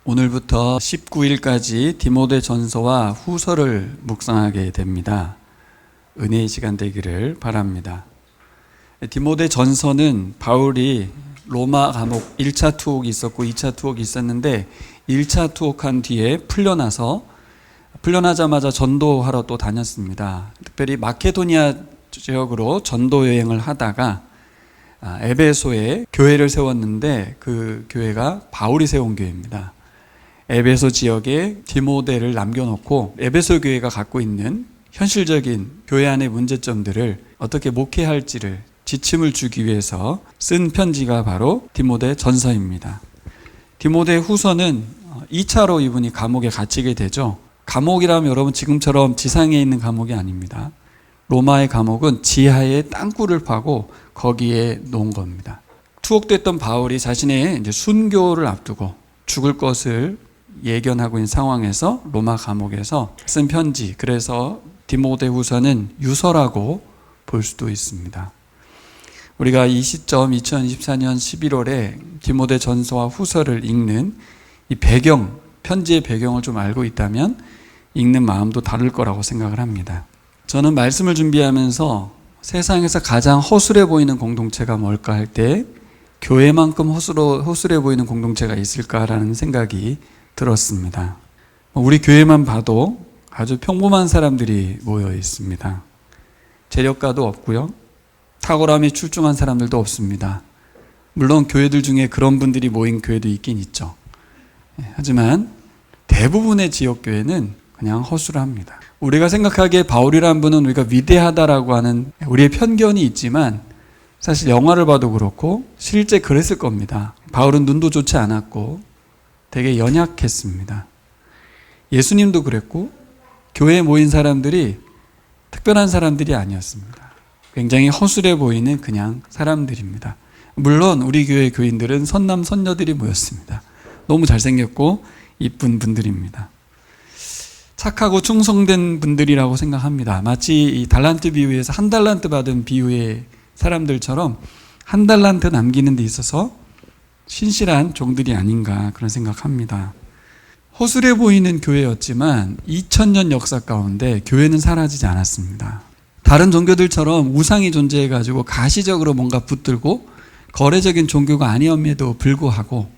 오늘부터 19일까지 디모데 전서와 후서를 묵상하게 됩니다. 은혜의 시간 되기를 바랍니다. 디모데 전서는 바울이 로마 감옥 1차 투옥이 있었고 2차 투옥이 있었는데 1차 투옥한 뒤에 풀려나자마자 전도하러 또 다녔습니다. 특별히 마케도니아 지역으로 전도 여행을 하다가 에베소에 교회를 세웠는데 그 교회가 바울이 세운 교회입니다. 에베소 지역에 디모데를 남겨놓고 에베소 교회가 갖고 있는 현실적인 교회 안의 문제점들을 어떻게 목회할지를 지침을 주기 위해서 쓴 편지가 바로 디모데 전서입니다. 디모데 후서는 2차로 이분이 감옥에 갇히게 되죠. 감옥이라면 여러분 지금처럼 지상에 있는 감옥이 아닙니다. 로마의 감옥은 지하에 땅굴을 파고 거기에 놓은 겁니다. 투옥됐던 바울이 자신의 이제 순교를 앞두고 죽을 것을 예견하고 있는 상황에서 로마 감옥에서 쓴 편지, 그래서 디모데 후서는 유서라고 볼 수도 있습니다. 우리가 이 시점 2024년 11월에 디모데 전서와 후서를 읽는 이 배경, 편지의 배경을 좀 알고 있다면 읽는 마음도 다를 거라고 생각을 합니다. 저는 말씀을 준비하면서 세상에서 가장 허술해 보이는 공동체가 뭘까 할 때 교회만큼 허술해 보이는 공동체가 있을까라는 생각이 들었습니다. 우리 교회만 봐도 아주 평범한 사람들이 모여 있습니다. 재력가도 없고요. 탁월함이 출중한 사람들도 없습니다. 물론 교회들 중에 그런 분들이 모인 교회도 있긴 있죠. 하지만 대부분의 지역교회는 그냥 허술합니다. 우리가 생각하기에 바울이라는 분은 우리가 위대하다라고 하는 우리의 편견이 있지만 사실 영화를 봐도 그렇고 실제 그랬을 겁니다. 바울은 눈도 좋지 않았고 되게 연약했습니다. 예수님도 그랬고 교회에 모인 사람들이 특별한 사람들이 아니었습니다. 굉장히 허술해 보이는 그냥 사람들입니다. 물론 우리 교회 교인들은 선남 선녀들이 모였습니다. 너무 잘생겼고 이쁜 분들입니다. 착하고 충성된 분들이라고 생각합니다. 마치 이 달란트 비유에서 한 달란트 받은 비유의 사람들처럼 한 달란트 남기는 데 있어서 신실한 종들이 아닌가 그런 생각합니다. 허술해 보이는 교회였지만 2000년 역사 가운데 교회는 사라지지 않았습니다. 다른 종교들처럼 우상이 존재해가지고 가시적으로 뭔가 붙들고 거래적인 종교가 아니었음에도 불구하고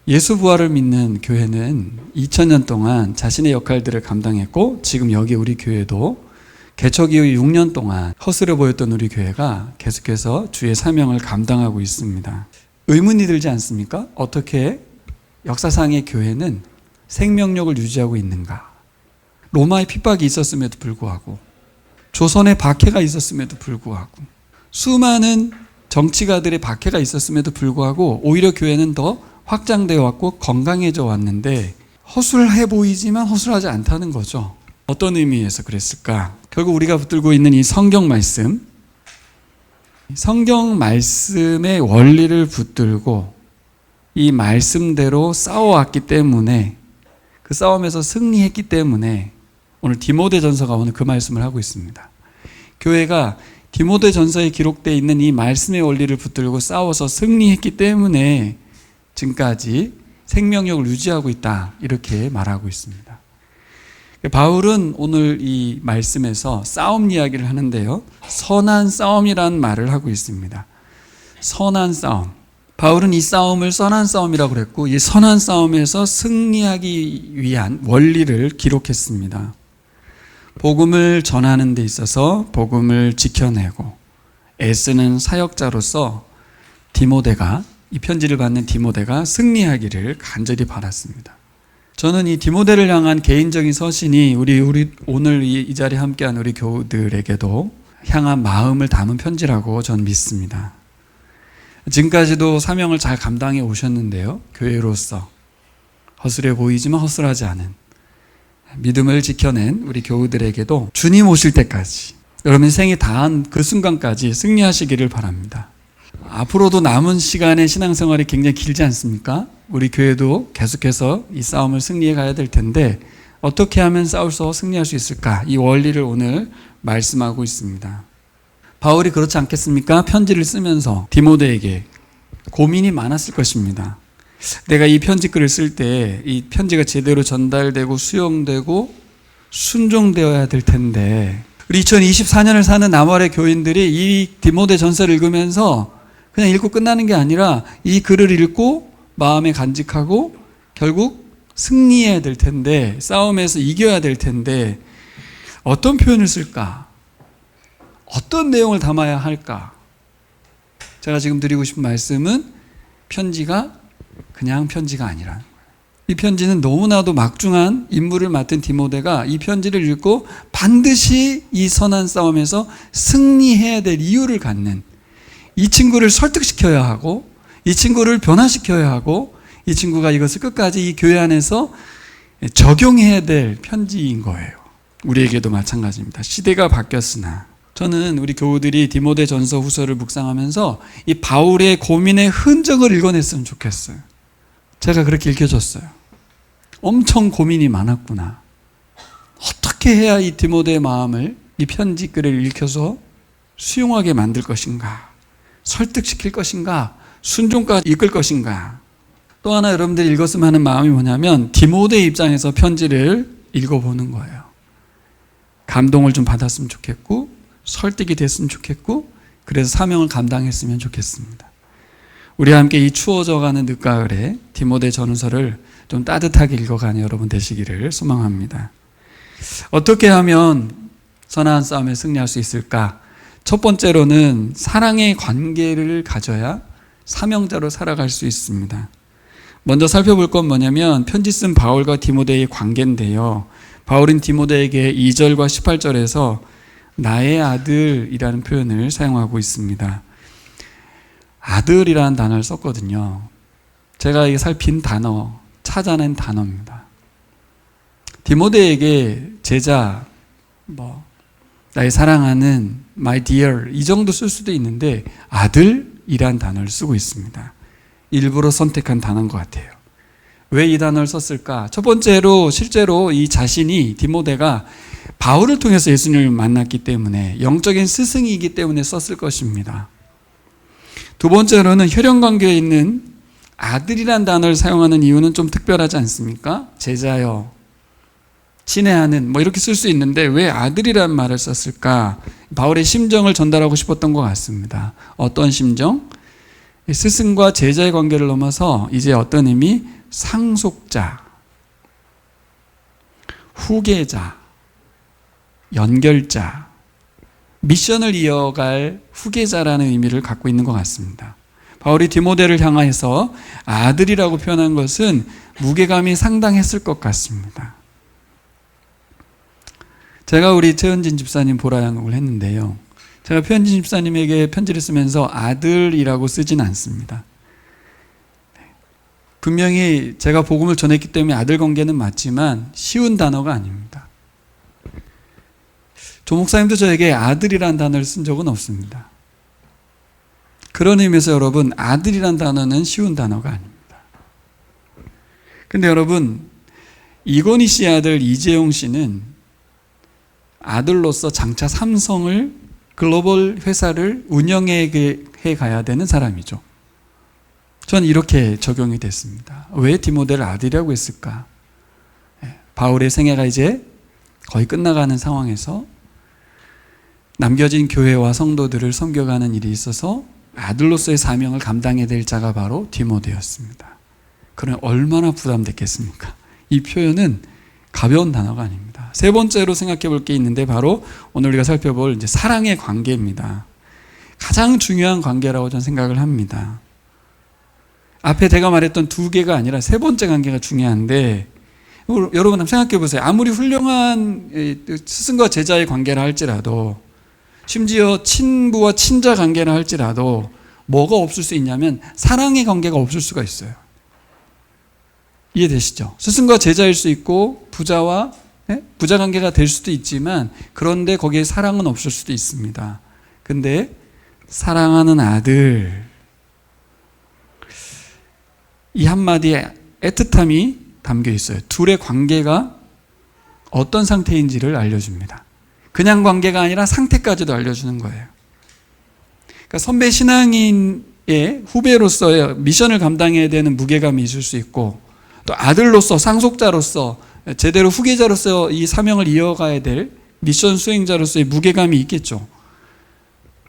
예수 부활을 믿는 교회는 2000년 동안 자신의 역할들을 감당했고 지금 여기 우리 교회도 개척 이후 6년 동안 허술해 보였던 우리 교회가 계속해서 주의 사명을 감당하고 있습니다. 의문이 들지 않습니까? 어떻게 역사상의 교회는 생명력을 유지하고 있는가? 로마의 핍박이 있었음에도 불구하고 조선의 박해가 있었음에도 불구하고 수많은 정치가들의 박해가 있었음에도 불구하고 오히려 교회는 더 확장되어 왔고 건강해져 왔는데 허술해 보이지만 허술하지 않다는 거죠. 어떤 의미에서 그랬을까? 결국 우리가 붙들고 있는 이 성경 말씀의 원리를 붙들고 이 말씀대로 싸워왔기 때문에 그 싸움에서 승리했기 때문에 오늘 디모데 전서가 오늘 그 말씀을 하고 있습니다. 교회가 디모데 전서에 기록되어 있는 이 말씀의 원리를 붙들고 싸워서 승리했기 때문에 지금까지 생명력을 유지하고 있다 이렇게 말하고 있습니다. 바울은 오늘 이 말씀에서 싸움 이야기를 하는데요. 선한 싸움이라는 말을 하고 있습니다. 선한 싸움. 바울은 이 싸움을 선한 싸움이라고 그랬고 이 선한 싸움에서 승리하기 위한 원리를 기록했습니다. 복음을 전하는 데 있어서 복음을 지켜내고 애쓰는 사역자로서 이 편지를 받는 디모데가 승리하기를 간절히 바랐습니다. 저는 이 디모데를 향한 개인적인 서신이 우리 오늘 이 자리에 함께한 우리 교우들에게도 향한 마음을 담은 편지라고 저는 믿습니다. 지금까지도 사명을 잘 감당해 오셨는데요. 교회로서 허술해 보이지만 허술하지 않은 믿음을 지켜낸 우리 교우들에게도 주님 오실 때까지 여러분 생이 다한 그 순간까지 승리하시기를 바랍니다. 앞으로도 남은 시간의 신앙생활이 굉장히 길지 않습니까? 우리 교회도 계속해서 이 싸움을 승리해 가야 될 텐데 어떻게 하면 싸워서 승리할 수 있을까? 이 원리를 오늘 말씀하고 있습니다. 바울이 그렇지 않겠습니까? 편지를 쓰면서 디모데에게 고민이 많았을 것입니다. 내가 이 편지글을 쓸 때 이 편지가 제대로 전달되고 수용되고 순종되어야 될 텐데, 우리 2024년을 사는 남월의 교인들이 이 디모데 전서를 읽으면서 그냥 읽고 끝나는 게 아니라 이 글을 읽고 마음에 간직하고 결국 승리해야 될 텐데, 싸움에서 이겨야 될 텐데 어떤 표현을 쓸까? 어떤 내용을 담아야 할까? 제가 지금 드리고 싶은 말씀은 편지가 그냥 편지가 아니라는 거예요. 이 편지는 너무나도 막중한 임무를 맡은 디모데가 이 편지를 읽고 반드시 이 선한 싸움에서 승리해야 될 이유를 갖는, 이 친구를 설득시켜야 하고 이 친구를 변화시켜야 하고 이 친구가 이것을 끝까지 이 교회 안에서 적용해야 될 편지인 거예요. 우리에게도 마찬가지입니다. 시대가 바뀌었으나 저는 우리 교우들이 디모데 전서 후서를 묵상하면서 이 바울의 고민의 흔적을 읽어냈으면 좋겠어요. 제가 그렇게 읽혀졌어요. 엄청 고민이 많았구나. 어떻게 해야 이 디모데의 마음을, 이 편지글을 읽혀서 수용하게 만들 것인가, 설득시킬 것인가, 순종까지 이끌 것인가. 또 하나 여러분들이 읽었으면 하는 마음이 뭐냐면 디모데 입장에서 편지를 읽어보는 거예요. 감동을 좀 받았으면 좋겠고 설득이 됐으면 좋겠고 그래서 사명을 감당했으면 좋겠습니다. 우리와 함께 이 추워져가는 늦가을에 디모데 전후서를 좀 따뜻하게 읽어가는 여러분 되시기를 소망합니다. 어떻게 하면 선한 싸움에 승리할 수 있을까? 첫 번째로는 사랑의 관계를 가져야 사명자로 살아갈 수 있습니다. 먼저 살펴볼 건 뭐냐면 편지 쓴 바울과 디모데의 관계인데요. 바울은 디모데에게 2절과 18절에서 나의 아들이라는 표현을 사용하고 있습니다. 아들이라는 단어를 썼거든요. 제가 이게 살핀 단어, 찾아낸 단어입니다. 디모데에게 제자, 나의 사랑하는 my dear 이 정도 쓸 수도 있는데 아들이란 단어를 쓰고 있습니다. 일부러 선택한 단어인 것 같아요. 왜 이 단어를 썼을까? 첫 번째로 실제로 이 자신이 디모데가 바울을 통해서 예수님을 만났기 때문에 영적인 스승이기 때문에 썼을 것입니다. 두 번째로는 혈연관계에 있는 아들이란 단어를 사용하는 이유는 좀 특별하지 않습니까? 제자여, 친애하는 이렇게 쓸 수 있는데 왜 아들이란 말을 썼을까? 바울의 심정을 전달하고 싶었던 것 같습니다. 어떤 심정? 스승과 제자의 관계를 넘어서 이제 어떤 의미? 상속자, 후계자, 연결자, 미션을 이어갈 후계자라는 의미를 갖고 있는 것 같습니다. 바울이 디모데를 향해서 아들이라고 표현한 것은 무게감이 상당했을 것 같습니다. 제가 우리 최현진 집사님 보라 양육을 했는데요. 제가 최현진 집사님에게 편지를 쓰면서 아들이라고 쓰진 않습니다. 분명히 제가 복음을 전했기 때문에 아들 관계는 맞지만 쉬운 단어가 아닙니다. 조 목사님도 저에게 아들이란 단어를 쓴 적은 없습니다. 그런 의미에서 여러분, 아들이란 단어는 쉬운 단어가 아닙니다. 근데 여러분, 이건희 씨 아들 이재용 씨는 아들로서 장차 삼성을 글로벌 회사를 운영해 가야 되는 사람이죠. 전 이렇게 적용이 됐습니다. 왜 디모데를 아들이라고 했을까? 바울의 생애가 이제 거의 끝나가는 상황에서 남겨진 교회와 성도들을 섬겨가는 일이 있어서 아들로서의 사명을 감당해야 될 자가 바로 디모데였습니다. 그럼 얼마나 부담됐겠습니까? 이 표현은 가벼운 단어가 아닙니다. 세 번째로 생각해 볼 게 있는데 바로 오늘 우리가 살펴볼 이제 사랑의 관계입니다. 가장 중요한 관계라고 저는 생각을 합니다. 앞에 제가 말했던 두 개가 아니라 세 번째 관계가 중요한데 여러분 한번 생각해 보세요. 아무리 훌륭한 스승과 제자의 관계라 할지라도 심지어 친부와 친자 관계라 할지라도 뭐가 없을 수 있냐면 사랑의 관계가 없을 수가 있어요. 이해되시죠? 스승과 제자일 수 있고 부자와 부자 관계가 될 수도 있지만 그런데 거기에 사랑은 없을 수도 있습니다. 근데 사랑하는 아들, 이 한마디에 애틋함이 담겨 있어요. 둘의 관계가 어떤 상태인지를 알려줍니다. 그냥 관계가 아니라 상태까지도 알려주는 거예요. 그러니까 선배 신앙인 후배로서의 미션을 감당해야 되는 무게감이 있을 수 있고, 또 아들로서, 상속자로서 제대로 후계자로서 이 사명을 이어가야 될 미션 수행자로서의 무게감이 있겠죠.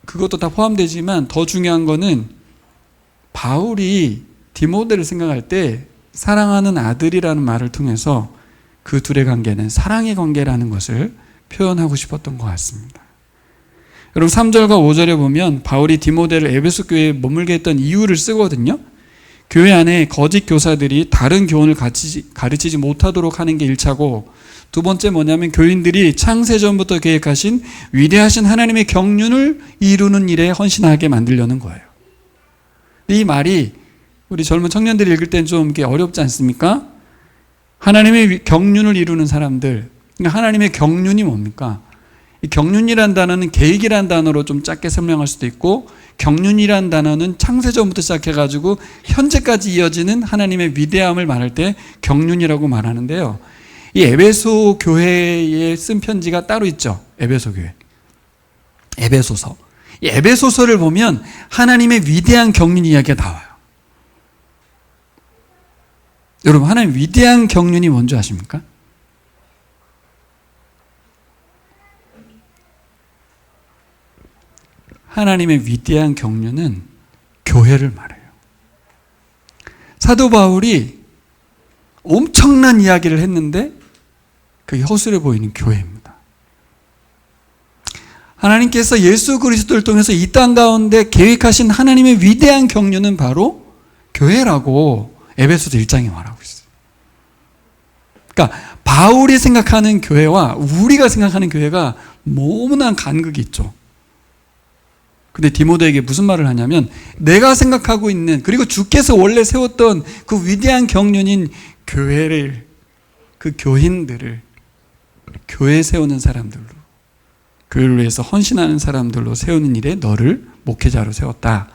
그것도 다 포함되지만 더 중요한 거는 바울이 디모데를 생각할 때 사랑하는 아들이라는 말을 통해서 그 둘의 관계는 사랑의 관계라는 것을 표현하고 싶었던 것 같습니다. 여러분 3절과 5절에 보면 바울이 디모데를 에베소 교회에 머물게 했던 이유를 쓰거든요. 교회 안에 거짓 교사들이 다른 교훈을 가르치지 못하도록 하는 게 1차고, 두 번째 뭐냐면 교인들이 창세전부터 계획하신 위대하신 하나님의 경륜을 이루는 일에 헌신하게 만들려는 거예요. 이 말이 우리 젊은 청년들이 읽을 땐 좀 어렵지 않습니까? 하나님의 경륜을 이루는 사람들, 하나님의 경륜이 뭡니까? 이 경륜이란 단어는 계획이란 단어로 좀 짧게 설명할 수도 있고, 경륜이란 단어는 창세전부터 시작해가지고 현재까지 이어지는 하나님의 위대함을 말할 때 경륜이라고 말하는데요. 이 에베소 교회에 쓴 편지가 따로 있죠. 에베소 교회. 에베소서. 이 에베소서를 보면 하나님의 위대한 경륜 이야기가 나와요. 여러분, 하나님 위대한 경륜이 뭔지 아십니까? 하나님의 위대한 경륜은 교회를 말해요. 사도 바울이 엄청난 이야기를 했는데 그게 허술해 보이는 교회입니다. 하나님께서 예수 그리스도를 통해서 이 땅 가운데 계획하신 하나님의 위대한 경륜은 바로 교회라고 에베소서 1장에 말하고 있어요. 그러니까 바울이 생각하는 교회와 우리가 생각하는 교회가 너무나 간극이 있죠. 근데 디모데에게 무슨 말을 하냐면, 내가 생각하고 있는, 그리고 주께서 원래 세웠던 그 위대한 경륜인 교회를, 그 교인들을 교회 세우는 사람들로, 교회를 위해서 헌신하는 사람들로 세우는 일에 너를 목회자로 세웠다.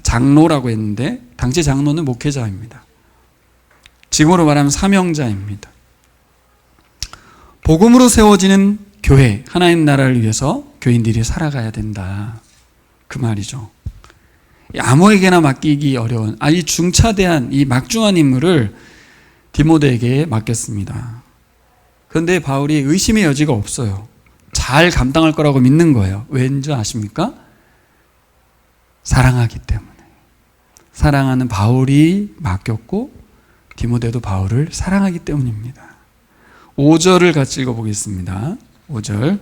장로라고 했는데 당시 장로는 목회자입니다. 지금으로 말하면 사명자입니다. 복음으로 세워지는 교회, 하나님 나라를 위해서 교인들이 살아가야 된다. 그 말이죠. 아무에게나 맡기기 어려운, 이 중차대한, 이 막중한 임무를 디모데에게 맡겼습니다. 그런데 바울이 의심의 여지가 없어요. 잘 감당할 거라고 믿는 거예요. 왠지 아십니까? 사랑하기 때문에. 사랑하는 바울이 맡겼고 디모데도 바울을 사랑하기 때문입니다. 5절을 같이 읽어보겠습니다. 5절.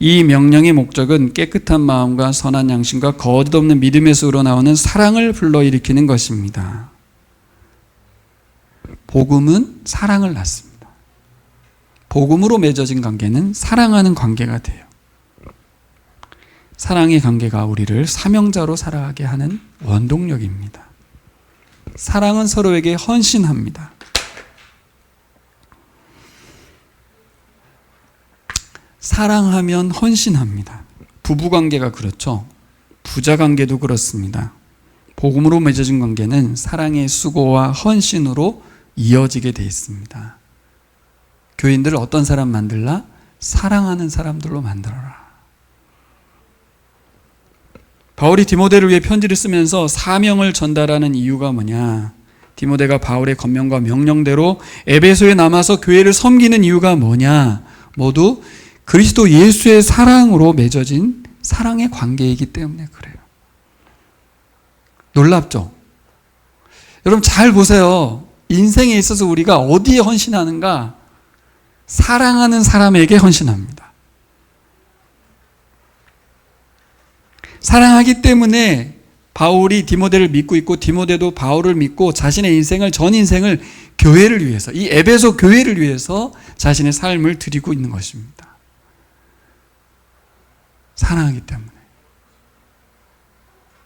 이 명령의 목적은 깨끗한 마음과 선한 양심과 거짓 없는 믿음에서 우러나오는 사랑을 불러일으키는 것입니다. 복음은 사랑을 낳습니다. 복음으로 맺어진 관계는 사랑하는 관계가 돼요. 사랑의 관계가 우리를 사명자로 살아가게 하는 원동력입니다. 사랑은 서로에게 헌신합니다. 사랑하면 헌신합니다. 부부관계가 그렇죠. 부자관계도 그렇습니다. 복음으로 맺어진 관계는 사랑의 수고와 헌신으로 이어지게 되어 있습니다. 교인들을 어떤 사람 만들라? 사랑하는 사람들로 만들어라. 바울이 디모데를 위해 편지를 쓰면서 사명을 전달하는 이유가 뭐냐? 디모데가 바울의 권면과 명령대로 에베소에 남아서 교회를 섬기는 이유가 뭐냐? 모두 그리스도 예수의 사랑으로 맺어진 사랑의 관계이기 때문에 그래요. 놀랍죠? 여러분 잘 보세요. 인생에 있어서 우리가 어디에 헌신하는가? 사랑하는 사람에게 헌신합니다. 사랑하기 때문에 바울이 디모데를 믿고 있고 디모데도 바울을 믿고 자신의 인생을, 전 인생을 교회를 위해서, 이 에베소 교회를 위해서 자신의 삶을 드리고 있는 것입니다. 사랑하기 때문에.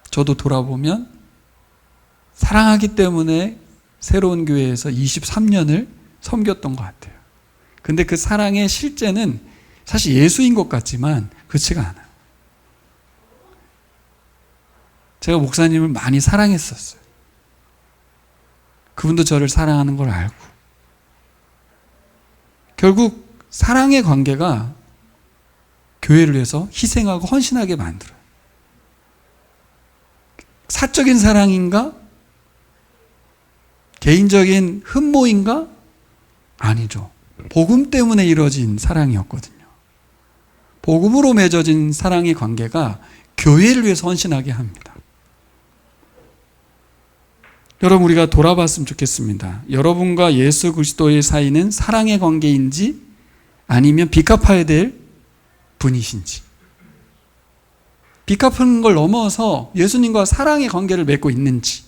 저도 돌아보면 사랑하기 때문에 새로운 교회에서 23년을 섬겼던 것 같아요. 근데 그 사랑의 실제는 사실 예수인 것 같지만 그렇지가 않아요. 제가 목사님을 많이 사랑했었어요. 그분도 저를 사랑하는 걸 알고. 결국 사랑의 관계가 교회를 위해서 희생하고 헌신하게 만들어요. 사적인 사랑인가? 개인적인 흠모인가? 아니죠. 복음 때문에 이루어진 사랑이었거든요. 복음으로 맺어진 사랑의 관계가 교회를 위해서 헌신하게 합니다. 여러분, 우리가 돌아봤으면 좋겠습니다. 여러분과 예수 그리스도의 사이는 사랑의 관계인지 아니면 빚 갚아야 될 분이신지. 빚 갚은 걸 넘어서 예수님과 사랑의 관계를 맺고 있는지,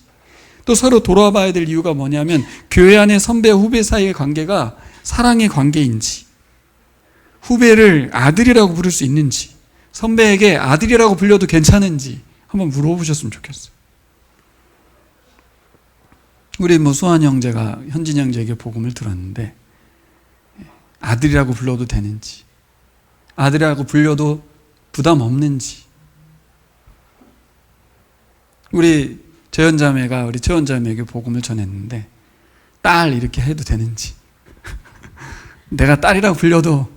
또 서로 돌아봐야 될 이유가 뭐냐면 교회 안에 선배 후배 사이의 관계가 사랑의 관계인지, 후배를 아들이라고 부를 수 있는지, 선배에게 아들이라고 불려도 괜찮은지 한번 물어보셨으면 좋겠어요. 우리 수환 형제가 현진 형제에게 복음을 들었는데 아들이라고 불러도 되는지, 아들이라고 불려도 부담 없는지, 우리 재현자매가 우리 최원자매에게 복음을 전했는데 딸 이렇게 해도 되는지, 내가 딸이라고 불려도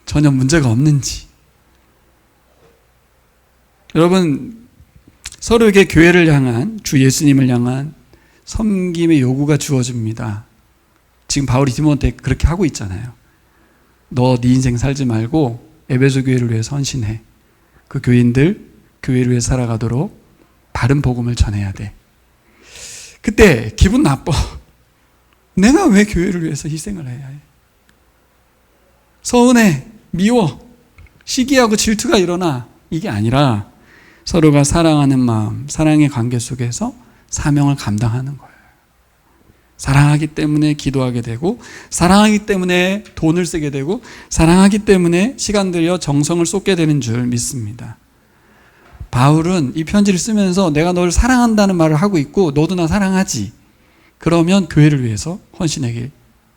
전혀 문제가 없는지. 여러분, 서로에게 교회를 향한, 주 예수님을 향한 섬김의 요구가 주어집니다. 지금 바울이 디모데에게 그렇게 하고 있잖아요. 너 네 인생 살지 말고 에베소 교회를 위해서 헌신해. 그 교인들 교회를 위해 살아가도록 바른 복음을 전해야 돼. 그때 기분 나빠. 내가 왜 교회를 위해서 희생을 해야 해? 서운해, 미워, 시기하고 질투가 일어나. 이게 아니라 서로가 사랑하는 마음, 사랑의 관계 속에서 사명을 감당하는 거예요. 사랑하기 때문에 기도하게 되고, 사랑하기 때문에 돈을 쓰게 되고, 사랑하기 때문에 시간 들여 정성을 쏟게 되는 줄 믿습니다. 바울은 이 편지를 쓰면서 내가 너를 사랑한다는 말을 하고 있고 너도 나 사랑하지? 그러면 교회를 위해서 헌신해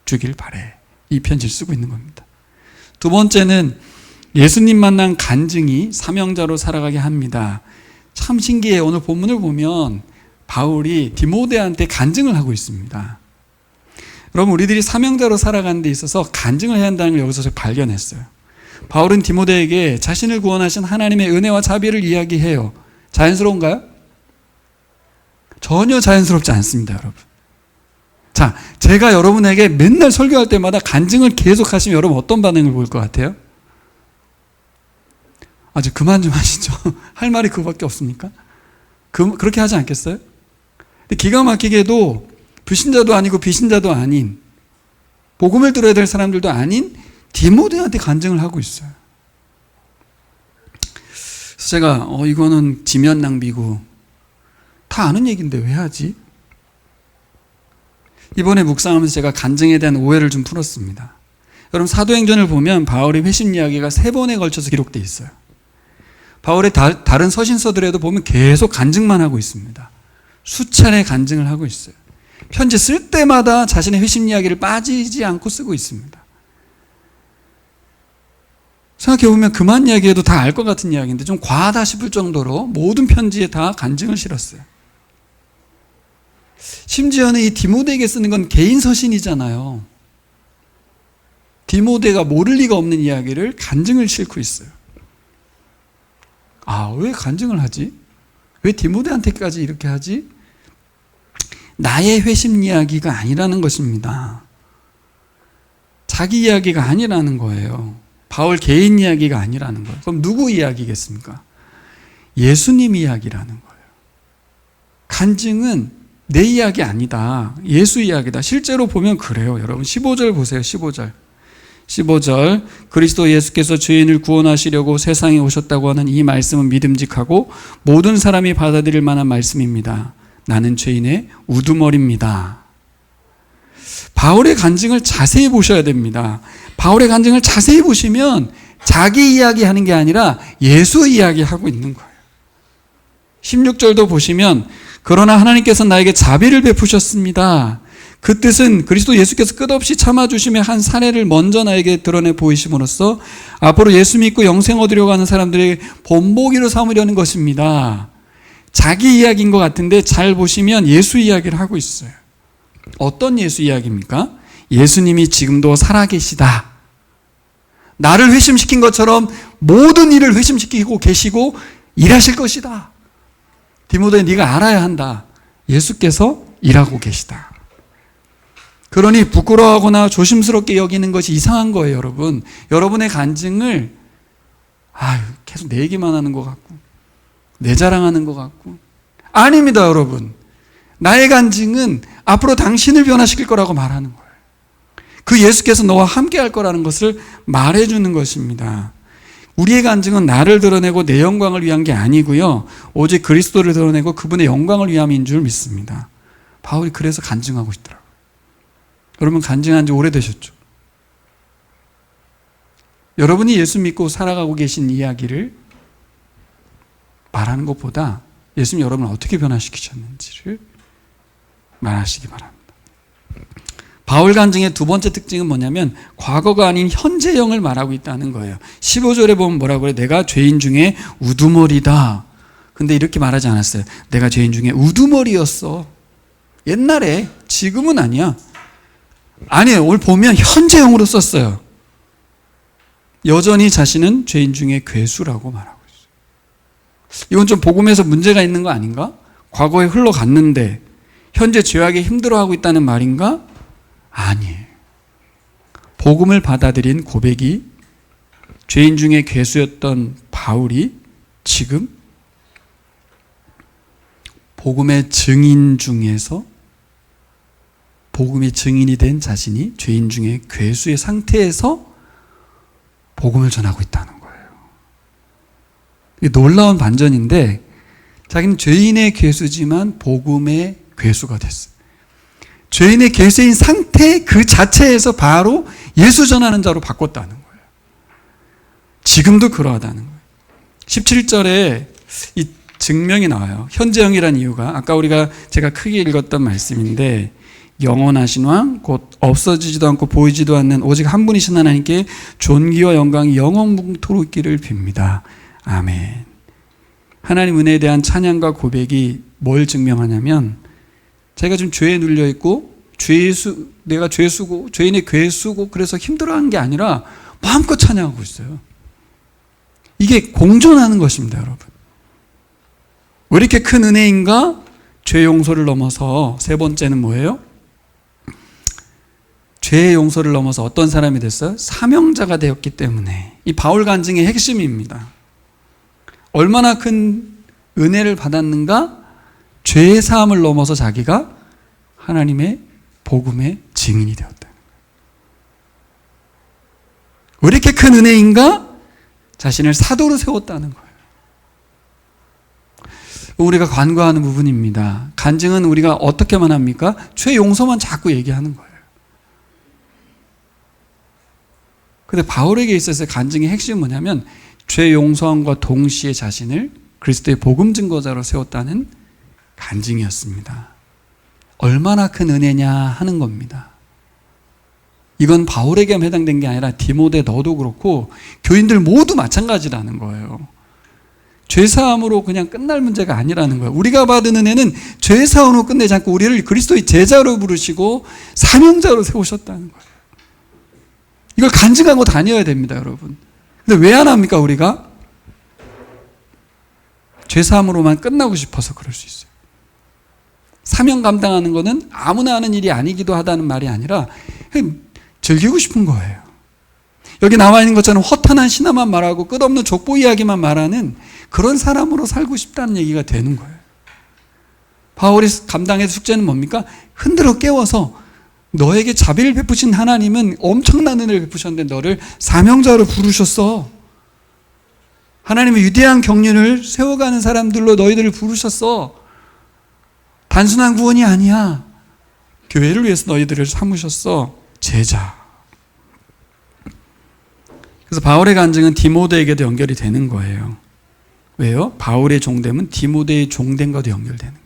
주길 바래. 이 편지를 쓰고 있는 겁니다. 두 번째는 예수님 만난 간증이 사명자로 살아가게 합니다. 참 신기해요. 오늘 본문을 보면 바울이 디모데한테 간증을 하고 있습니다. 여러분, 우리들이 사명자로 살아가는 데 있어서 간증을 해야 한다는 걸 여기서 제가 발견했어요. 바울은 디모데에게 자신을 구원하신 하나님의 은혜와 자비를 이야기해요. 자연스러운가요? 전혀 자연스럽지 않습니다, 여러분. 자, 제가 여러분에게 맨날 설교할 때마다 간증을 계속 하시면 여러분 어떤 반응을 보일 것 같아요? 아주 그만 좀 하시죠. 할 말이 그거밖에 없습니까? 그렇게 하지 않겠어요? 근데 기가 막히게도 불신자도 아니고 비신자도 아닌, 복음을 들어야 될 사람들도 아닌 디모데한테 간증을 하고 있어요. 그래서 제가 이거는 지면 낭비고 다 아는 얘기인데 왜 하지? 이번에 묵상하면서 제가 간증에 대한 오해를 좀 풀었습니다. 여러분, 사도행전을 보면 바울의 회심 이야기가 3번에 걸쳐서 기록되어 있어요. 바울의 다른 서신서들에도 보면 계속 간증만 하고 있습니다. 수차례 간증을 하고 있어요. 편지 쓸 때마다 자신의 회심 이야기를 빠지지 않고 쓰고 있습니다. 생각해보면 그만 이야기해도 다 알 것 같은 이야기인데 좀 과하다 싶을 정도로 모든 편지에 다 간증을 실었어요. 심지어는 이 디모데에게 쓰는 건 개인 서신이잖아요. 디모데가 모를 리가 없는 이야기를 간증을 싣고 있어요. 왜 간증을 하지? 왜 디모데한테까지 이렇게 하지? 나의 회심 이야기가 아니라는 것입니다. 자기 이야기가 아니라는 거예요. 바울 개인 이야기가 아니라는 거예요. 그럼 누구 이야기겠습니까? 예수님 이야기라는 거예요. 간증은 내 이야기 아니다. 예수 이야기다. 실제로 보면 그래요. 여러분 15절 보세요. 15절 그리스도 예수께서 죄인을 구원하시려고 세상에 오셨다고 하는 이 말씀은 믿음직하고 모든 사람이 받아들일 만한 말씀입니다. 나는 죄인의 우두머리입니다. 바울의 간증을 자세히 보셔야 됩니다. 바울의 간증을 자세히 보시면 자기 이야기하는 게 아니라 예수 이야기하고 있는 거예요. 16절도 보시면 그러나 하나님께서 나에게 자비를 베푸셨습니다. 그 뜻은 그리스도 예수께서 끝없이 참아주심의 한 사례를 먼저 나에게 드러내 보이심으로써 앞으로 예수 믿고 영생 얻으려고 하는 사람들에게 본보기로 삼으려는 것입니다. 자기 이야기인 것 같은데 잘 보시면 예수 이야기를 하고 있어요. 어떤 예수 이야기입니까? 예수님이 지금도 살아계시다. 나를 회심시킨 것처럼 모든 일을 회심시키고 계시고 일하실 것이다. 디모데 네가 알아야 한다. 예수께서 일하고 계시다. 그러니 부끄러워하거나 조심스럽게 여기는 것이 이상한 거예요, 여러분. 여러분의 간증을 계속 내 얘기만 하는 것 같고 내 자랑하는 것 같고 아닙니다, 여러분. 나의 간증은 앞으로 당신을 변화시킬 거라고 말하는 거예요. 그 예수께서 너와 함께 할 거라는 것을 말해주는 것입니다. 우리의 간증은 나를 드러내고 내 영광을 위한 게 아니고요, 오직 그리스도를 드러내고 그분의 영광을 위함인 줄 믿습니다. 바울이 그래서 간증하고 있더라고요. 여러분 간증한 지 오래되셨죠? 여러분이 예수 믿고 살아가고 계신 이야기를 말하는 것보다 예수님 여러분을 어떻게 변화시키셨는지를 말하시기 바랍니다. 바울 간증의 두 번째 특징은 뭐냐면 과거가 아닌 현재형을 말하고 있다는 거예요. 15절에 보면 뭐라고 그래요? 내가 죄인 중에 우두머리다. 근데 이렇게 말하지 않았어요. 내가 죄인 중에 우두머리였어. 옛날에, 지금은 아니야. 아니에요. 오늘 보면 현재형으로 썼어요. 여전히 자신은 죄인 중에 괴수라고 말하고 있어요. 이건 좀 복음에서 문제가 있는 거 아닌가? 과거에 흘러갔는데 현재 죄악에 힘들어하고 있다는 말인가? 아니에요. 복음을 받아들인 고백이 죄인 중에 괴수였던 바울이 지금 복음의 증인 중에서 복음의 증인이 된 자신이 죄인 중에 괴수의 상태에서 복음을 전하고 있다는 거예요. 이게 놀라운 반전인데 자기는 죄인의 괴수지만 복음의 괴수가 됐어요. 죄인의 괴수인 상태 그 자체에서 바로 예수 전하는 자로 바꿨다는 거예요. 지금도 그러하다는 거예요. 17절에 이 증명이 나와요. 현재형이라는 이유가 아까 제가 크게 읽었던 말씀인데 영원하신 왕 곧 없어지지도 않고 보이지도 않는 오직 한 분이신 하나님께 존귀와 영광이 영원토록 있기를 빕니다. 아멘. 하나님 은혜에 대한 찬양과 고백이 뭘 증명하냐면 제가 지금 죄에 눌려 있고 내가 죄수고 죄인의 괴수고 그래서 힘들어하는 게 아니라 마음껏 찬양하고 있어요. 이게 공존하는 것입니다, 여러분. 왜 이렇게 큰 은혜인가? 죄 용서를 넘어서 세 번째는 뭐예요? 죄의 용서를 넘어서 어떤 사람이 됐어요? 사명자가 되었기 때문에. 이 바울 간증의 핵심입니다. 얼마나 큰 은혜를 받았는가? 죄의 사함을 넘어서 자기가 하나님의 복음의 증인이 되었다. 왜 이렇게 큰 은혜인가? 자신을 사도로 세웠다는 거예요. 우리가 간과하는 부분입니다. 간증은 우리가 어떻게만 합니까? 죄 용서만 자꾸 얘기하는 거예요. 근데 바울에게 있어서 간증의 핵심은 뭐냐면 죄 용서함과 동시에 자신을 그리스도의 복음 증거자로 세웠다는 간증이었습니다. 얼마나 큰 은혜냐 하는 겁니다. 이건 바울에게만 해당된 게 아니라 디모데 너도 그렇고 교인들 모두 마찬가지라는 거예요. 죄사함으로 그냥 끝날 문제가 아니라는 거예요. 우리가 받은 은혜는 죄사함으로 끝내지 않고 우리를 그리스도의 제자로 부르시고 사명자로 세우셨다는 거예요. 이걸 간증하고 다녀야 됩니다, 여러분. 근데 왜 안 합니까, 우리가? 죄사함으로만 끝나고 싶어서 그럴 수 있어요. 사명 감당하는 거는 아무나 하는 일이 아니기도 하다는 말이 아니라 즐기고 싶은 거예요. 여기 나와 있는 것처럼 허탄한 신화만 말하고 끝없는 족보 이야기만 말하는 그런 사람으로 살고 싶다는 얘기가 되는 거예요. 바울이 감당한 숙제는 뭡니까? 흔들어 깨워서 너에게 자비를 베푸신 하나님은 엄청난 은혜를 베푸셨는데 너를 사명자로 부르셨어. 하나님의 위대한 경륜을 세워가는 사람들로 너희들을 부르셨어. 단순한 구원이 아니야. 교회를 위해서 너희들을 삼으셨어. 제자. 그래서 바울의 간증은 디모데에게도 연결이 되는 거예요. 왜요? 바울의 종됨은 디모데의 종됨과도 연결되는 거예요.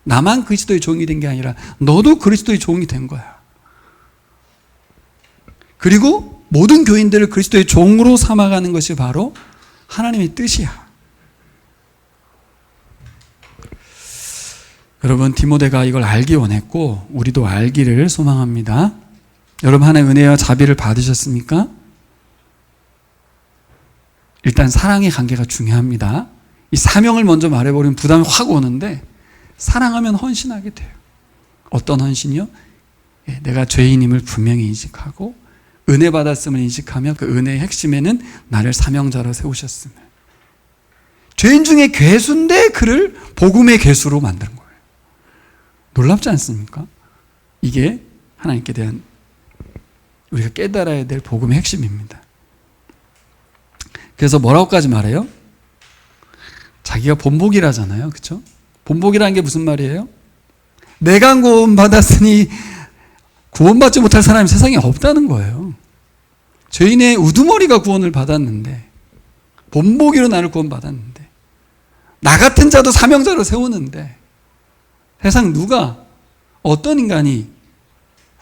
나만 그리스도의 종이 된 게 아니라 너도 그리스도의 종이 된 거야. 그리고 모든 교인들을 그리스도의 종으로 삼아가는 것이 바로 하나님의 뜻이야. 여러분, 디모데가 이걸 알기 원했고 우리도 알기를 소망합니다. 여러분, 하나님의 은혜와 자비를 받으셨습니까? 일단 사랑의 관계가 중요합니다. 이 사명을 먼저 말해버리면 부담이 확 오는데 사랑하면 헌신하게 돼요. 어떤 헌신이요? 내가 죄인임을 분명히 인식하고 은혜 받았음을 인식하며 그 은혜의 핵심에는 나를 사명자로 세우셨음을. 죄인 중에 괴수인데 그를 복음의 괴수로 만든 거예요. 놀랍지 않습니까? 이게 하나님께 대한 우리가 깨달아야 될 복음의 핵심입니다. 그래서 뭐라고까지 말해요? 자기가 본복이라잖아요. 그렇죠? 본복이라는 게 무슨 말이에요? 내가 구원받았으니 구원받지 못할 사람이 세상에 없다는 거예요. 죄인의 우두머리가 구원을 받았는데, 본보기로 나를 구원받았는데, 나 같은 자도 사명자로 세우는데, 세상 누가, 어떤 인간이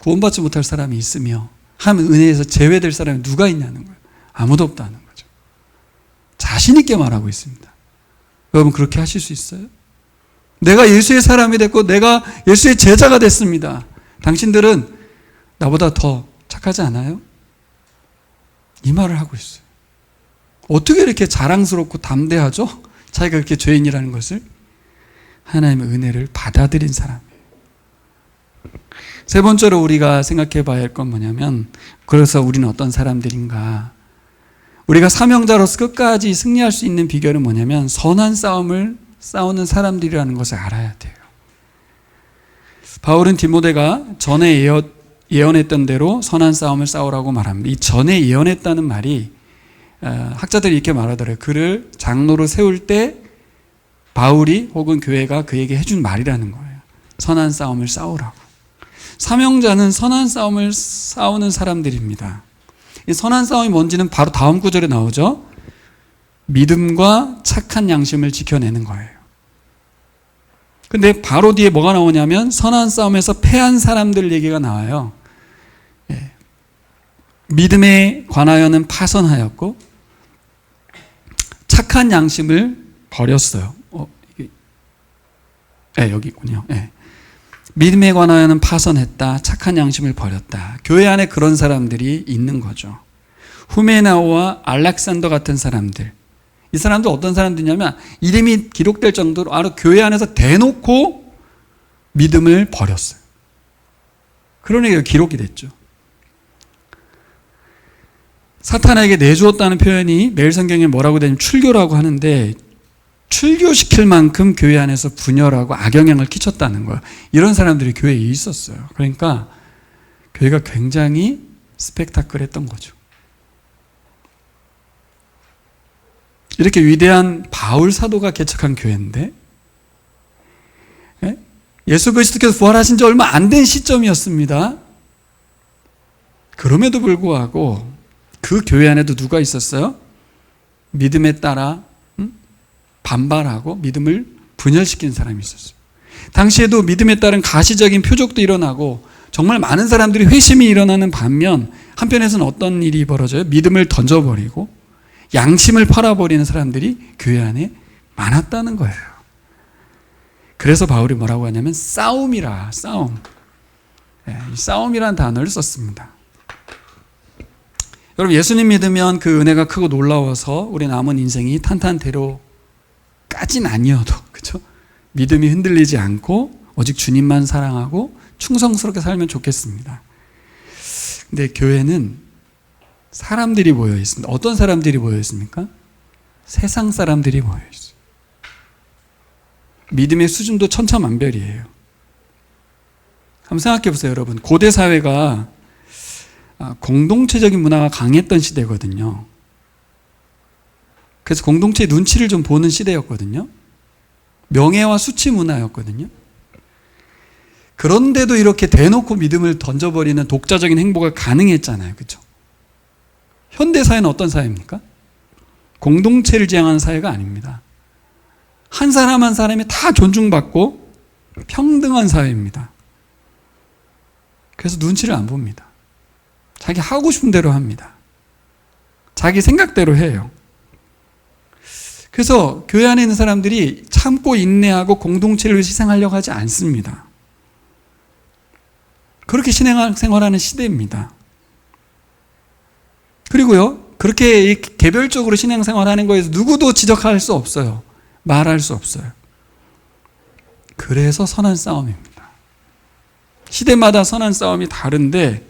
구원받지 못할 사람이 있으며 하면 은혜에서 제외될 사람이 누가 있냐는 거예요. 아무도 없다는 거죠. 자신 있게 말하고 있습니다. 여러분 그렇게 하실 수 있어요? 내가 예수의 사람이 됐고 내가 예수의 제자가 됐습니다. 당신들은 나보다 더 착하지 않아요? 이 말을 하고 있어요. 어떻게 이렇게 자랑스럽고 담대하죠? 자기가 그렇게 죄인이라는 것을. 하나님의 은혜를 받아들인 사람이에요. 세 번째로 우리가 생각해 봐야 할 건 뭐냐면, 그래서 우리는 어떤 사람들인가. 우리가 사명자로서 끝까지 승리할 수 있는 비결은 뭐냐면 선한 싸움을 싸우는 사람들이라는 것을 알아야 돼요. 바울은 디모데가 전에 예언했던 대로 선한 싸움을 싸우라고 말합니다. 이 전에 예언했다는 말이 학자들이 이렇게 말하더래요. 그를 장로로 세울 때 바울이 혹은 교회가 그에게 해준 말이라는 거예요. 선한 싸움을 싸우라고. 사명자는 선한 싸움을 싸우는 사람들입니다. 이 선한 싸움이 뭔지는 바로 다음 구절에 나오죠. 믿음과 착한 양심을 지켜내는 거예요. 근데 바로 뒤에 뭐가 나오냐면 선한 싸움에서 패한 사람들 얘기가 나와요. 믿음에 관하여는 파선하였고 착한 양심을 버렸어요. 여기군요. 믿음에 관하여는 파선했다. 착한 양심을 버렸다. 교회 안에 그런 사람들이 있는 거죠. 후메나오와 알렉산더 같은 사람들. 이 사람들 어떤 사람들이냐면 이름이 기록될 정도로 바로 교회 안에서 대놓고 믿음을 버렸어요. 그러니까 기록이 됐죠. 사탄에게 내주었다는 표현이 매일 성경에 뭐라고 되냐면 출교라고 하는데, 출교시킬 만큼 교회 안에서 분열하고 악영향을 끼쳤다는 거예요. 이런 사람들이 교회에 있었어요. 그러니까 교회가 굉장히 스펙타클했던 거죠. 이렇게 위대한 바울 사도가 개척한 교회인데, 예수 그리스도께서 부활하신 지 얼마 안 된 시점이었습니다. 그럼에도 불구하고 그 교회 안에도 누가 있었어요? 믿음에 따라 반발하고 믿음을 분열시킨 사람이 있었어요. 당시에도 믿음에 따른 가시적인 표적도 일어나고 정말 많은 사람들이 회심이 일어나는 반면, 한편에서는 어떤 일이 벌어져요? 믿음을 던져버리고 양심을 팔아버리는 사람들이 교회 안에 많았다는 거예요. 그래서 바울이 뭐라고 하냐면 싸움이라, 싸움. 싸움이라는 단어를 썼습니다. 여러분, 예수님 믿으면 그 은혜가 크고 놀라워서 우리 남은 인생이 탄탄대로까지는 아니어도, 그렇죠? 믿음이 흔들리지 않고 오직 주님만 사랑하고 충성스럽게 살면 좋겠습니다. 근데 교회는 사람들이 모여 있습니다. 어떤 사람들이 모여 있습니까? 세상 사람들이 모여 있어요. 믿음의 수준도 천차만별이에요. 한번 생각해 보세요, 여러분. 고대 사회가 공동체적인 문화가 강했던 시대거든요. 그래서 공동체의 눈치를 좀 보는 시대였거든요. 명예와 수치 문화였거든요. 그런데도 이렇게 대놓고 믿음을 던져버리는 독자적인 행보가 가능했잖아요. 그렇죠? 현대 사회는 어떤 사회입니까? 공동체를 지향하는 사회가 아닙니다. 한 사람 한 사람이 다 존중받고 평등한 사회입니다. 그래서 눈치를 안 봅니다. 자기 하고 싶은 대로 합니다. 자기 생각대로 해요. 그래서 교회 안에 있는 사람들이 참고 인내하고 공동체를 희생하려고 하지 않습니다. 그렇게 신앙생활하는 시대입니다. 그리고요, 그렇게 개별적으로 신앙생활하는 거에서 누구도 지적할 수 없어요. 말할 수 없어요. 그래서 선한 싸움입니다. 시대마다 선한 싸움이 다른데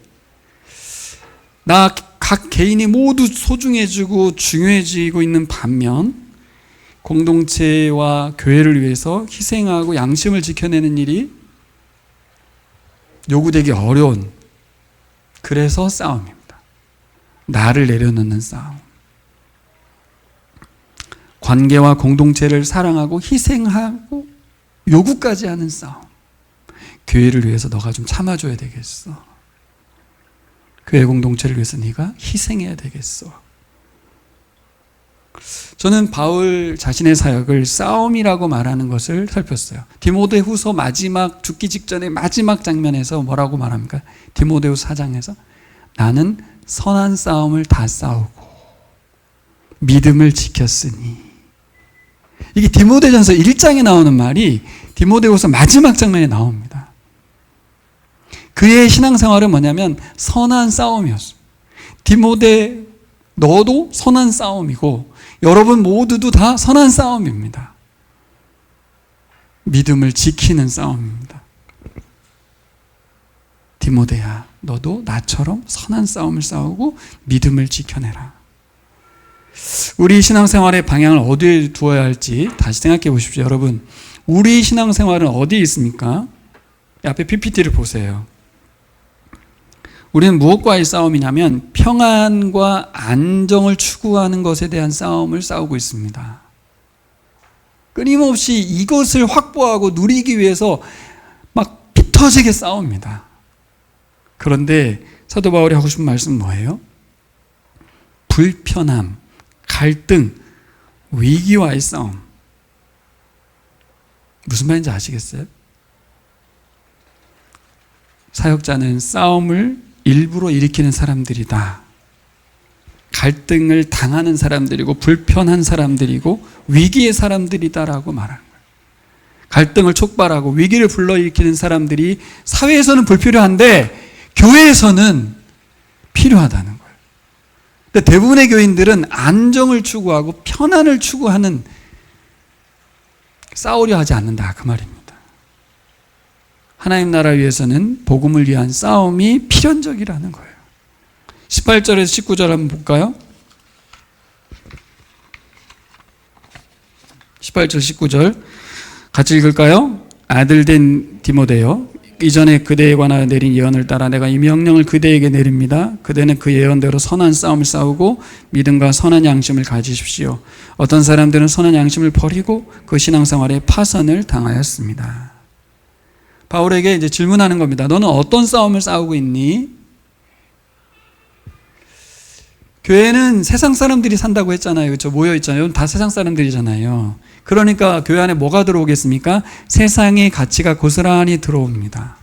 각 개인이 모두 소중해지고 중요해지고 있는 반면 공동체와 교회를 위해서 희생하고 양심을 지켜내는 일이 요구되기 어려운, 그래서 싸움입니다. 나를 내려놓는 싸움. 관계와 공동체를 사랑하고 희생하고 요구까지 하는 싸움. 교회를 위해서 너가 좀 참아줘야 되겠어. 교회 공동체를 위해서 네가 희생해야 되겠어. 저는 바울 자신의 사역을 싸움이라고 말하는 것을 살폈어요. 디모데후서 마지막 죽기 직전의 마지막 장면에서 뭐라고 말합니까? 디모데후서 4장에서 나는 선한 싸움을 다 싸우고 믿음을 지켰으니. 이게 디모데전서 1장에 나오는 말이 디모데후서 마지막 장면에 나옵니다. 그의 신앙생활은 뭐냐면 선한 싸움이었어요. 디모데 너도 선한 싸움이고 여러분 모두도 다 선한 싸움입니다. 믿음을 지키는 싸움입니다. 디모데야, 너도 나처럼 선한 싸움을 싸우고 믿음을 지켜내라. 우리 신앙생활의 방향을 어디에 두어야 할지 다시 생각해 보십시오. 여러분, 우리 신앙생활은 어디에 있습니까? 앞에 PPT를 보세요. 우리는 무엇과의 싸움이냐면 평안과 안정을 추구하는 것에 대한 싸움을 싸우고 있습니다. 끊임없이 이것을 확보하고 누리기 위해서 막 피 터지게 싸웁니다. 그런데 사도 바울이 하고 싶은 말씀은 뭐예요? 불편함, 갈등, 위기와의 싸움. 무슨 말인지 아시겠어요? 사역자는 싸움을 일부러 일으키는 사람들이다. 갈등을 당하는 사람들이고 불편한 사람들이고 위기의 사람들이다라고 말하는 거예요. 갈등을 촉발하고 위기를 불러일으키는 사람들이 사회에서는 불필요한데 교회에서는 필요하다는 거예요. 근데 대부분의 교인들은 안정을 추구하고 편안을 추구하는, 싸우려 하지 않는다 그 말입니다. 하나님 나라 위해서는 복음을 위한 싸움이 필연적이라는 거예요. 18절에서 19절 한번 볼까요? 18절 19절 같이 읽을까요? 아들 된 디모데여, 이전에 그대에 관하여 내린 예언을 따라 내가 이 명령을 그대에게 내립니다. 그대는 그 예언대로 선한 싸움을 싸우고 믿음과 선한 양심을 가지십시오. 어떤 사람들은 선한 양심을 버리고 그 신앙생활에 파선을 당하였습니다. 바울에게 이제 질문하는 겁니다. 너는 어떤 싸움을 싸우고 있니? 교회는 세상 사람들이 산다고 했잖아요. 그렇죠? 모여 있잖아요. 다 세상 사람들이잖아요. 그러니까 교회 안에 뭐가 들어오겠습니까? 세상의 가치가 고스란히 들어옵니다.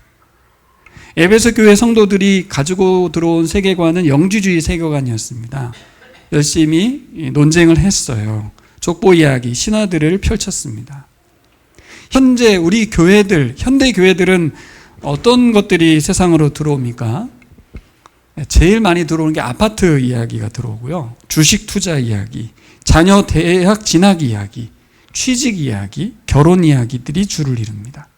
에베소 교회 성도들이 가지고 들어온 세계관은 영지주의 세계관이었습니다. 열심히 논쟁을 했어요. 족보 이야기, 신화들을 펼쳤습니다. 현재 우리 교회들, 현대 교회들은 어떤 것들이 세상으로 들어옵니까? 제일 많이 들어오는 게 아파트 이야기가 들어오고요. 주식 투자 이야기, 자녀 대학 진학 이야기, 취직 이야기, 결혼 이야기들이 주를 이룹니다.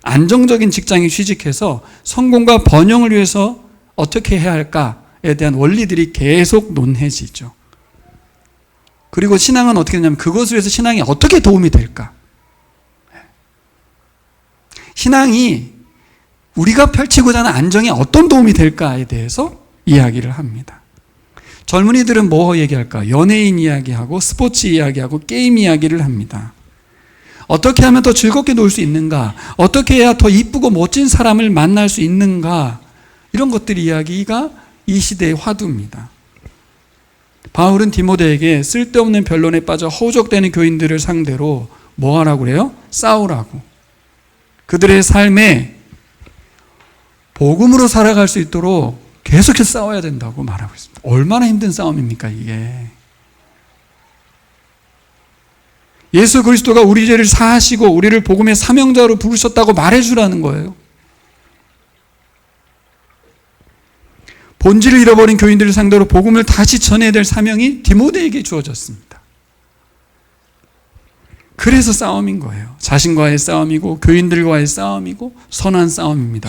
안정적인 직장에 취직해서 성공과 번영을 위해서 어떻게 해야 할까에 대한 원리들이 계속 논해지죠. 그리고 신앙은 어떻게 되냐면 그것을 위해서 신앙이 어떻게 도움이 될까? 신앙이 우리가 펼치고자 하는 안정에 어떤 도움이 될까에 대해서 이야기를 합니다. 젊은이들은 뭐 얘기할까? 연예인 이야기하고 스포츠 이야기하고 게임 이야기를 합니다. 어떻게 하면 더 즐겁게 놀 수 있는가? 어떻게 해야 더 이쁘고 멋진 사람을 만날 수 있는가? 이런 것들 이야기가 이 시대의 화두입니다. 바울은 디모데에게 쓸데없는 변론에 빠져 허우적대는 교인들을 상대로 뭐 하라고 그래요? 싸우라고. 그들의 삶에 복음으로 살아갈 수 있도록 계속해서 싸워야 된다고 말하고 있습니다. 얼마나 힘든 싸움입니까 이게. 예수 그리스도가 우리 죄를 사하시고 우리를 복음의 사명자로 부르셨다고 말해주라는 거예요. 본질을 잃어버린 교인들을 상대로 복음을 다시 전해야 될 사명이 디모데에게 주어졌습니다. 그래서 싸움인 거예요. 자신과의 싸움이고 교인들과의 싸움이고 선한 싸움입니다.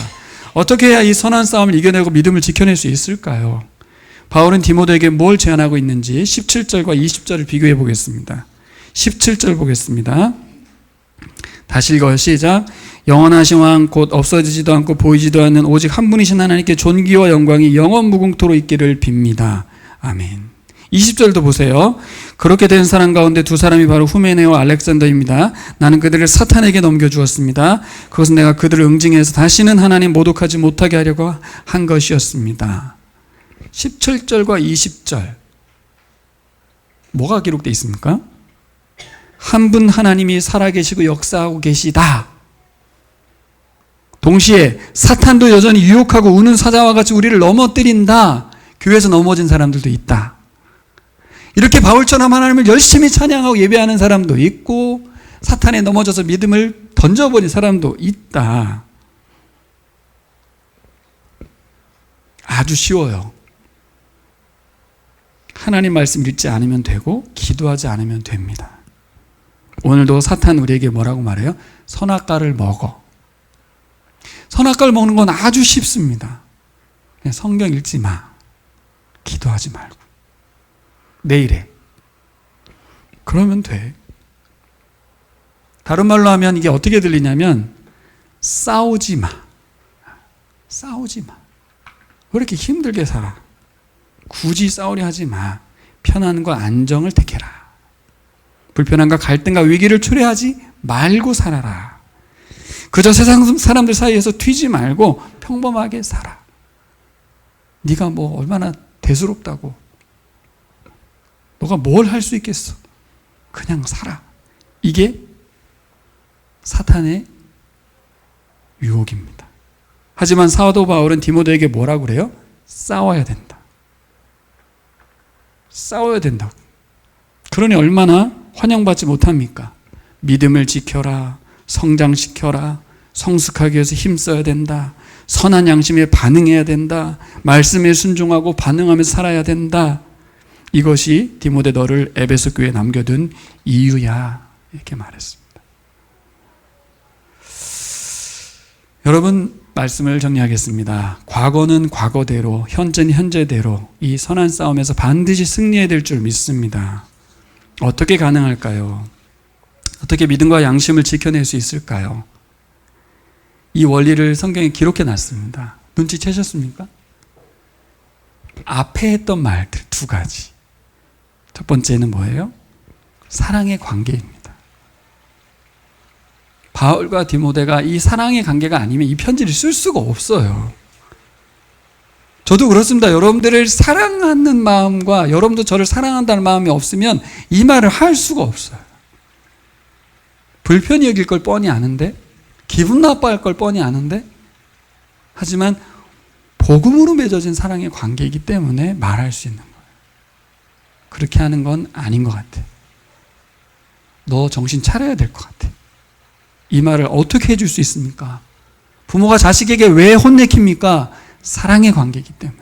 어떻게 해야 이 선한 싸움을 이겨내고 믿음을 지켜낼 수 있을까요? 바울은 디모데에게 뭘 제안하고 있는지 17절과 20절을 비교해 보겠습니다. 17절 보겠습니다. 다시 읽어요. 시작. 영원하신 왕 곧 없어지지도 않고 보이지도 않는 오직 한 분이신 하나님께 존귀와 영광이 영원 무궁토록 있기를 빕니다. 아멘. 20절도 보세요. 그렇게 된 사람 가운데 두 사람이 바로 후메네와 알렉산더입니다. 나는 그들을 사탄에게 넘겨주었습니다. 그것은 내가 그들을 응징해서 다시는 하나님 모독하지 못하게 하려고 한 것이었습니다. 17절과 20절 뭐가 기록되어 있습니까? 한 분 하나님이 살아계시고 역사하고 계시다. 동시에 사탄도 여전히 유혹하고 우는 사자와 같이 우리를 넘어뜨린다. 교회에서 넘어진 사람들도 있다. 이렇게 바울처럼 하나님을 열심히 찬양하고 예배하는 사람도 있고 사탄에 넘어져서 믿음을 던져버린 사람도 있다. 아주 쉬워요. 하나님 말씀 읽지 않으면 되고 기도하지 않으면 됩니다. 오늘도 사탄 우리에게 뭐라고 말해요? 선악과를 먹어. 선악과를 먹는 건 아주 쉽습니다. 그냥 성경 읽지 마. 기도하지 말고. 내일 해. 그러면 돼. 다른 말로 하면 이게 어떻게 들리냐면 싸우지 마. 싸우지 마. 왜 이렇게 힘들게 살아? 굳이 싸우려 하지 마. 편안과 안정을 택해라. 불편함과 갈등과 위기를 초래하지 말고 살아라. 그저 세상 사람들 사이에서 튀지 말고 평범하게 살아. 네가 뭐 얼마나 대수롭다고. 너가 뭘 할 수 있겠어. 그냥 살아. 이게 사탄의 유혹입니다. 하지만 사도 바울은 디모데에게 뭐라고 그래요? 싸워야 된다. 싸워야 된다고. 그러니 얼마나 환영받지 못합니까? 믿음을 지켜라. 성장시켜라. 성숙하기 위해서 힘써야 된다. 선한 양심에 반응해야 된다. 말씀에 순종하고 반응하면서 살아야 된다. 이것이 디모데 너를 에베소 교회에 남겨둔 이유야. 이렇게 말했습니다. 여러분, 말씀을 정리하겠습니다. 과거는 과거대로, 현재는 현재대로 이 선한 싸움에서 반드시 승리해야 될 줄 믿습니다. 어떻게 가능할까요? 어떻게 믿음과 양심을 지켜낼 수 있을까요? 이 원리를 성경에 기록해 놨습니다. 눈치채셨습니까? 앞에 했던 말들 두 가지. 첫 번째는 뭐예요? 사랑의 관계입니다. 바울과 디모데가 이 사랑의 관계가 아니면 이 편지를 쓸 수가 없어요. 저도 그렇습니다. 여러분들을 사랑하는 마음과 여러분도 저를 사랑한다는 마음이 없으면 이 말을 할 수가 없어요. 불편히 여길 걸 뻔히 아는데, 기분 나빠할 걸 뻔히 아는데, 하지만 복음으로 맺어진 사랑의 관계이기 때문에 말할 수 있는 거예요. 그렇게 하는 건 아닌 것 같아. 너 정신 차려야 될 것 같아. 이 말을 어떻게 해줄 수 있습니까? 부모가 자식에게 왜 혼내킵니까? 사랑의 관계이기 때문에.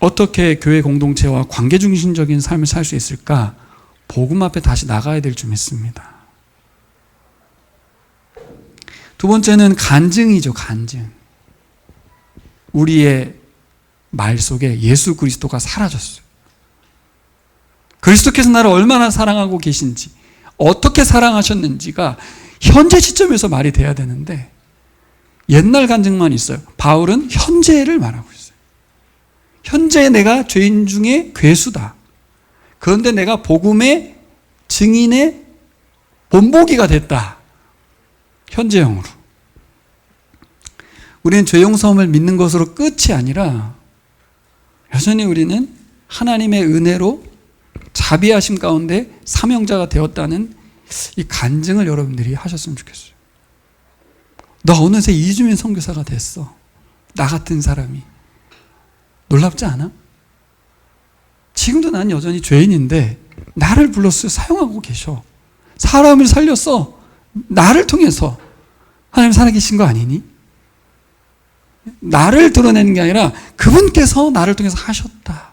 어떻게 교회 공동체와 관계 중심적인 삶을 살 수 있을까? 복음 앞에 다시 나가야 될 줄 믿습니다. 두 번째는 간증이죠. 간증. 우리의 말 속에 예수 그리스도가 사라졌어요. 그리스도께서 나를 얼마나 사랑하고 계신지, 어떻게 사랑하셨는지가 현재 시점에서 말이 돼야 되는데 옛날 간증만 있어요. 바울은 현재를 말하고 있어요. 현재 내가 죄인 중에 괴수다. 그런데 내가 복음의 증인의 본보기가 됐다. 현재형으로. 우리는 죄 용서함을 믿는 것으로 끝이 아니라 여전히 우리는 하나님의 은혜로 자비하심 가운데 사명자가 되었다는 이 간증을 여러분들이 하셨으면 좋겠어요. 너 어느새 이주민 선교사가 됐어. 나 같은 사람이. 놀랍지 않아? 지금도 난 여전히 죄인인데 나를 불러서 사용하고 계셔. 사람을 살렸어. 나를 통해서. 하나님 살아계신 거 아니니? 나를 드러내는 게 아니라 그분께서 나를 통해서 하셨다.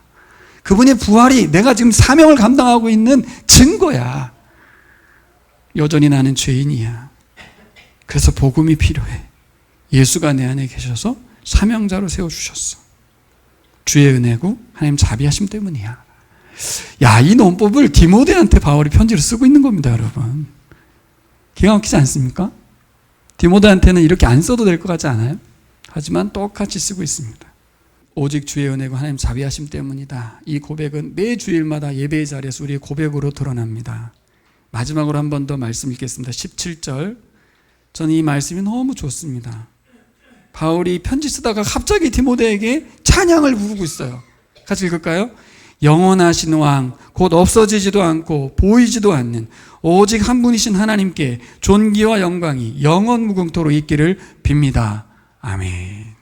그분의 부활이 내가 지금 사명을 감당하고 있는 증거야. 여전히 나는 죄인이야. 그래서 복음이 필요해. 예수가 내 안에 계셔서 사명자로 세워주셨어. 주의 은혜고 하나님 자비하심 때문이야. 야, 이 논법을 디모데한테 바울이 편지를 쓰고 있는 겁니다, 여러분. 기가 막히지 않습니까? 디모데한테는 이렇게 안 써도 될 것 같지 않아요? 하지만 똑같이 쓰고 있습니다. 오직 주의 은혜고 하나님 자비하심 때문이다. 이 고백은 매 주일마다 예배의 자리에서 우리의 고백으로 드러납니다. 마지막으로 한 번 더 말씀 읽겠습니다. 17절. 저는 이 말씀이 너무 좋습니다. 바울이 편지 쓰다가 갑자기 디모데에게 찬양을 부르고 있어요. 같이 읽을까요? 영원하신 왕, 곧 없어지지도 않고 보이지도 않는 오직 한 분이신 하나님께 존귀와 영광이 영원 무궁토록 있기를 빕니다. 아멘.